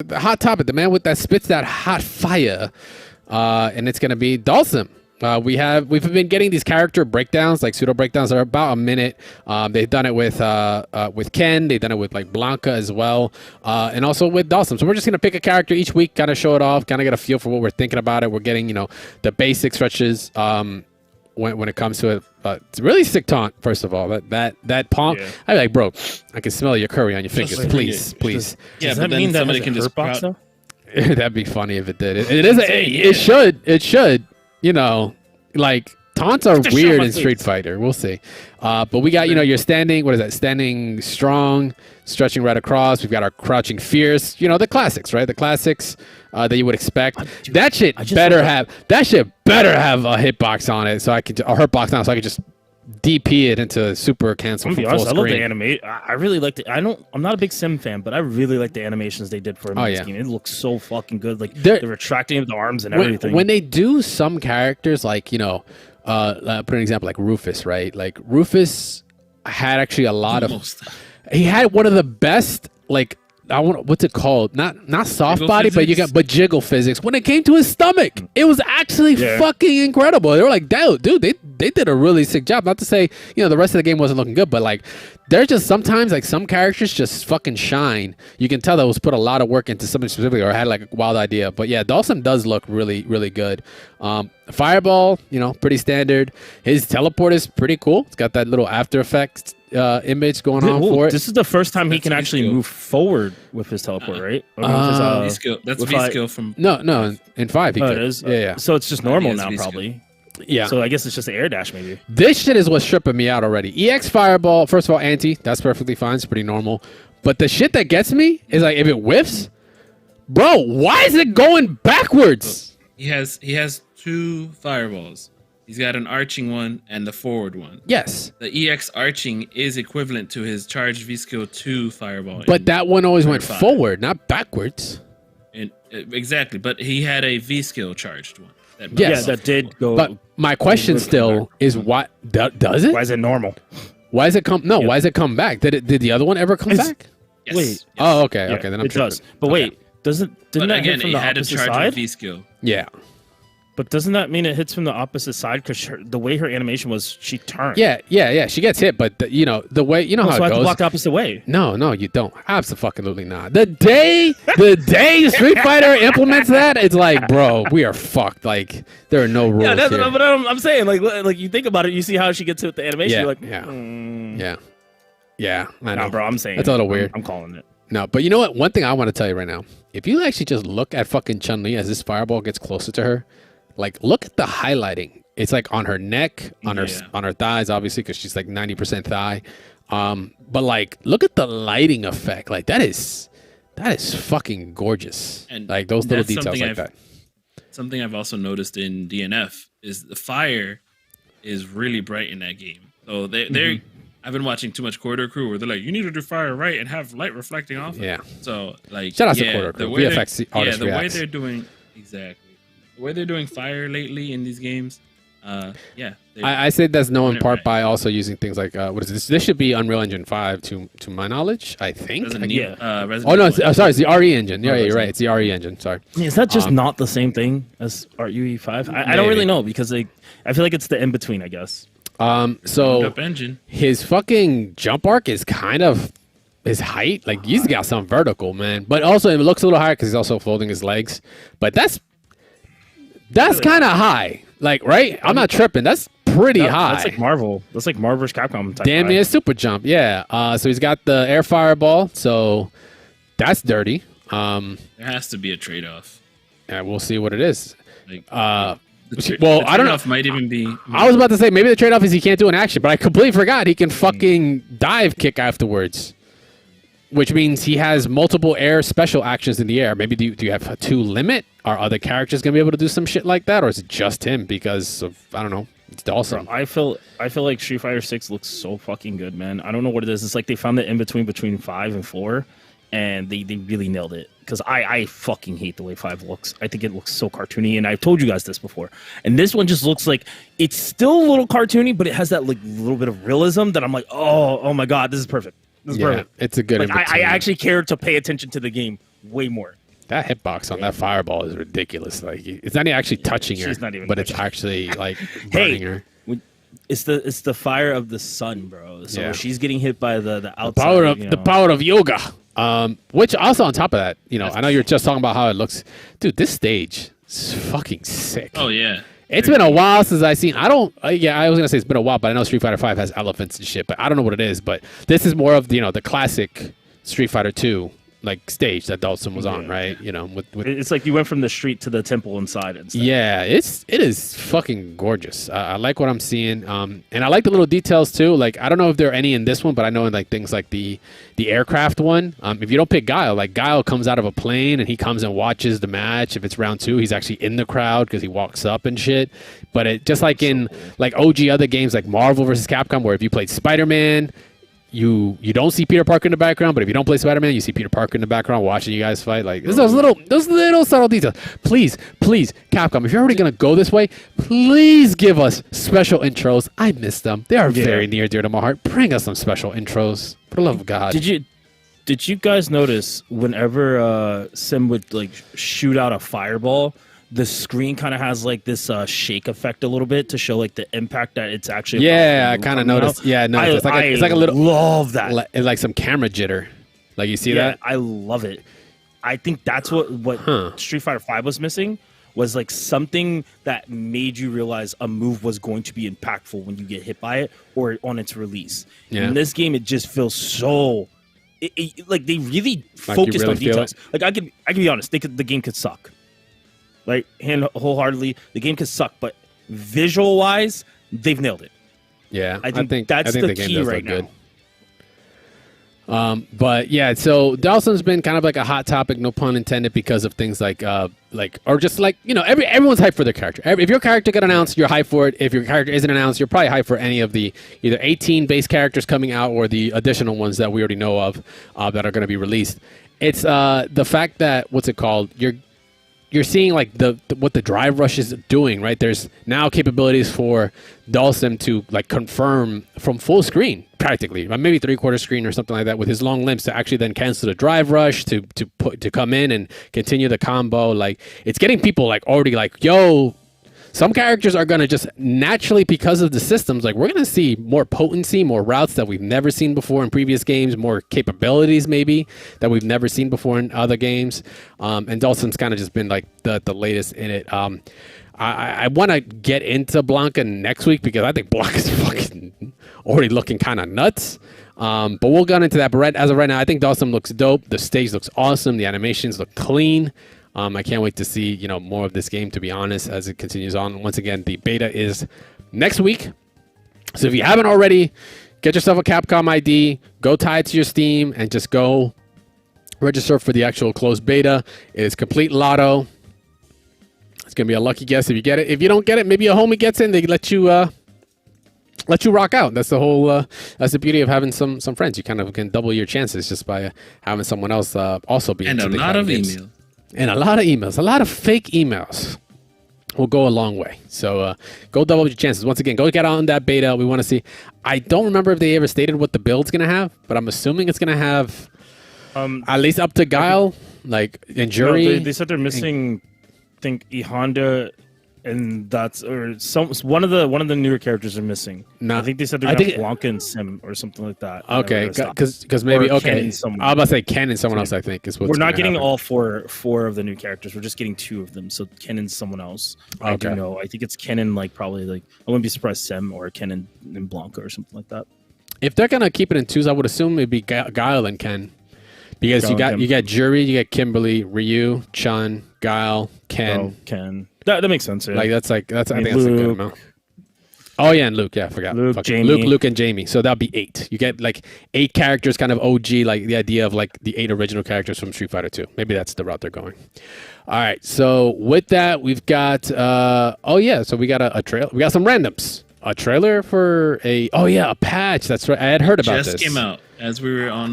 the hot topic, the man with that spits that hot fire, and it's gonna be Dhalsim. We've been getting these character breakdowns, like pseudo breakdowns, that are about a minute. They've done it with Ken. They've done it with like Blanca as well, and also with Dhalsim. So we're just gonna pick a character each week, kind of show it off, kind of get a feel for what we're thinking about it. We're getting the basic stretches when it comes to it. It's a really sick taunt. First of all, that palm. Yeah. I'm like, bro, I can smell your curry on your fingers. Please. Does that mean that somebody can just box though? That'd be funny if it did. It should. Like taunts are weird in Street Fighter. We'll see. But we got, you're standing. What is that? Standing strong, stretching right across. We've got our crouching fierce. The classics, right? The classics that you would expect. That shit better have a hitbox on it, so I could, or hurtbox on it, so I could just DP it into super cancel. I'm gonna be honest, I love the animation. I really like it. I'm not a big Sim fan, but I really like the animations they did for him in this game. It looks so fucking good. Like they're retracting the arms and everything. When they do some characters, like put an example like Rufus, right? Like Rufus had actually a lot of. He had one of the best what's it called? Not soft body, physics? but jiggle physics. When it came to his stomach, it was actually fucking incredible. They were like, dude, they did a really sick job. Not to say, the rest of the game wasn't looking good, but like, there's just sometimes like some characters just fucking shine. You can tell that was put a lot of work into something specifically, or had like a wild idea. But yeah, Dhalsim does look really, really good. Fireball, pretty standard. His teleport is pretty cool. It's got that little After Effects image going on for it. This is the first time he can actually move forward with his teleport, right? V-skill. That's V-skill from... No, in 5 he could. It is? Yeah. So it's just normal now, probably. Yeah. So I guess it's just the air dash, maybe. This shit is what's tripping me out already. EX Fireball, first of all, anti. That's perfectly fine. It's pretty normal. But the shit that gets me is like, if it whiffs, bro, why is it going backwards? He has 2 fireballs. He's got an arching one and the forward one. Yes. The EX arching is equivalent to his charged V-skill 2 fireball. But that one always went forward, not backwards. Exactly, but he had a V-skill charged one. That did go. But my question still is, what does it? Why is it normal? Why does it come? No, why does it come back? Did the other one ever come back? Yes. Wait. Yes. Oh, okay. Yeah, okay, then it does. But wait, didn't that hit from the opposite side? V-skill. Yeah. But doesn't that mean it hits from the opposite side? Because the way her animation was, she turned. Yeah. She gets hit, but the way how it goes. So I have to block the opposite way. No, you don't. Absolutely not. The day Street Fighter implements that, it's like, bro, we are fucked. Like, there are no rules. Yeah, that's here. what I'm saying. Like you think about it, you see how she gets hit with the animation. You're like, yeah. I know, bro. I'm saying that's a little weird. I'm calling it. No, but you know what? One thing I want to tell you right now: if you actually just look at fucking Chun-Li as this fireball gets closer to her. Like, look at the highlighting. It's like on her neck, on her thighs, obviously, because she's like 90% thigh. But like, look at the lighting effect. Like, that is fucking gorgeous. And like those little details like that. Something I've also noticed in DNF is the fire is really bright in that game. So they're I've been watching too much Corridor Crew where they're like, you need to do fire right and have light reflecting off. Yeah. So like, shout out to Corridor Crew. VFX artist the way reacts. they're doing the way they're doing fire lately in these games, I say that's known in part by also using things like what is this? This should be Unreal Engine 5 to my knowledge, I think. Sorry, it's the RE engine. Yeah, you're right. It's the RE engine. Sorry. Is that just not the same thing as RUE5? I don't really know because I feel like it's the in between, I guess. So his fucking jump arc is kind of his height. Like he's got some vertical, man. But also it looks a little higher because he's also folding his legs. But that's kind of high. Like, right? I'm not tripping. That's pretty high. That's like Marvel. That's like Marvel vs. Capcom type. Damn near super jump. Yeah. So he's got the air fireball. So that's dirty. There has to be a trade-off. Yeah, we'll see what it is. Like, I don't know. Might even be. I was about to say maybe the trade-off is he can't do an action, but I completely forgot he can fucking dive kick afterwards, which means he has multiple air special actions in the air. Maybe do you have a 2 limit? Are other characters gonna be able to do some shit like that, or is it just him because of I don't know? It's Dhalsim. I feel like Street Fighter 6 looks so fucking good, man. I don't know what it is. It's like they found the in between 5 and 4, and they really nailed it. Because I fucking hate the way 5 looks. I think it looks so cartoony, and I've told you guys this before. And this one just looks like it's still a little cartoony, but it has that like little bit of realism that I'm like, oh my god, this is perfect. This is perfect. It's a good. Like, I actually care to pay attention to the game way more. That hitbox on that fireball is ridiculous. Like it's not even actually touching her, she's not even but it's touching her. actually like burning her. It's the fire of the sun, bro. So Yeah. she's getting hit by the outside. The power of yoga. Which also on top of that, I know you're just talking about how it looks. Dude, this stage is fucking sick. Oh yeah. It's been a while since I've seen. I was gonna say it's been a while, but I know Street Fighter V has elephants and shit. But I don't know what it is. But this is more of the classic Street Fighter 2 like stage that Dhalsim was on, right? With It's like you went from the street to the temple inside and stuff. yeah, it is fucking gorgeous. I like what I'm seeing, and I like the little details too. Like I don't know if there are any in this one, but I know in like things like the aircraft one. If you don't pick Guile, like Guile comes out of a plane and he comes and watches the match. If it's round 2, he's actually in the crowd because he walks up and shit. But it just like in like OG other games like Marvel vs. Capcom, where if you played Spider-Man, you don't see Peter Parker in the background, but if you don't play Spider-Man, you see Peter Parker in the background watching you guys fight. Like those little subtle details. Please, Capcom, if you're already gonna go this way, please give us special intros. I miss them. They are very near dear to my heart. Bring us some special intros. For the love of God. Did you guys notice whenever Sim would like shoot out a fireball, the screen kind of has like this shake effect a little bit to show like the impact that it's actually. Yeah, I kind of noticed. Yeah, no, it's like a little. Love that. It's like some camera jitter. Like you see that? I love it. I think that's what Street Fighter V was missing, was like something that made you realize a move was going to be impactful when you get hit by it or on its release. Yeah. In this game, it just feels so. Like they really focused on details. Like I could be honest, the game could suck. Like wholeheartedly, the game could suck, but visual wise, they've nailed it. Yeah, I think that's the game key does right look now. Good. But yeah, so Dhalsim's been kind of like a hot topic, no pun intended, because of things like or just like everyone's hyped for their character. If your character got announced, you're hyped for it. If your character isn't announced, you're probably hyped for any of the either 18 base characters coming out or the additional ones that we already know of that are going to be released. It's the fact that you're seeing like what the drive rush is doing, right? There's now capabilities for Dhalsim to like confirm from full screen, practically, maybe 3/4 screen or something like that, with his long limbs to actually then cancel the drive rush to come in and continue the combo. Like it's getting people like already like, yo. Some characters are going to just naturally, because of the systems, like we're going to see more potency, more routes that we've never seen before in previous games, more capabilities maybe that we've never seen before in other games. And Dhalsim's kind of just been like the latest in it. I want to get into Blanca next week because I think Blanca's fucking already looking kind of nuts. But we'll get into that. But as of right now, I think Dhalsim looks dope. The stage looks awesome. The animations look clean. I can't wait to see more of this game, to be honest, as it continues on. Once again, the beta is next week. So if you haven't already, get yourself a Capcom ID, go tie it to your Steam, and just go register for the actual closed beta. It is complete lotto. It's going to be a lucky guess if you get it. If you don't get it, maybe a homie gets in. They let you rock out. That's the whole. That's the beauty of having some friends. You kind of can double your chances just by having someone else also be. And a lot of emails. And a lot of emails, a lot of fake emails will go a long way. So go double your chances. Once again, go get on that beta. We want to see. I don't remember if they ever stated what the build's going to have, but I'm assuming it's going to have at least up to Guile, like and Jury. No, they said they're missing, I think, E Honda, and that's one of the newer characters are missing. No, I think they said they're going to have Blanca and Sim or something like that. Okay, because maybe okay. I was about to say Ken and someone else. I think is what we're not getting all four of the new characters. We're just getting 2 of them. So Ken and someone else. I do know. I think it's Ken and probably I wouldn't be surprised Sim or Ken and Blanca or something like that. If they're gonna keep it in 2s, I would assume it'd be Guile and Ken, because you got Jury, you got Kimberly, Ryu, Chun, Guile, Ken. Ken. That makes sense. Yeah. I think that's a good amount. Oh yeah, and Luke. Yeah, I forgot. Luke, and Jamie. So that'll be 8. You get 8 characters, kind of OG, like the idea of the 8 original characters from Street Fighter 2. Maybe that's the route they're going. All right. So with that, we've got. So we got a trailer. We got some randoms. A trailer for a patch. That's right. I had heard about this. Just came out as we were on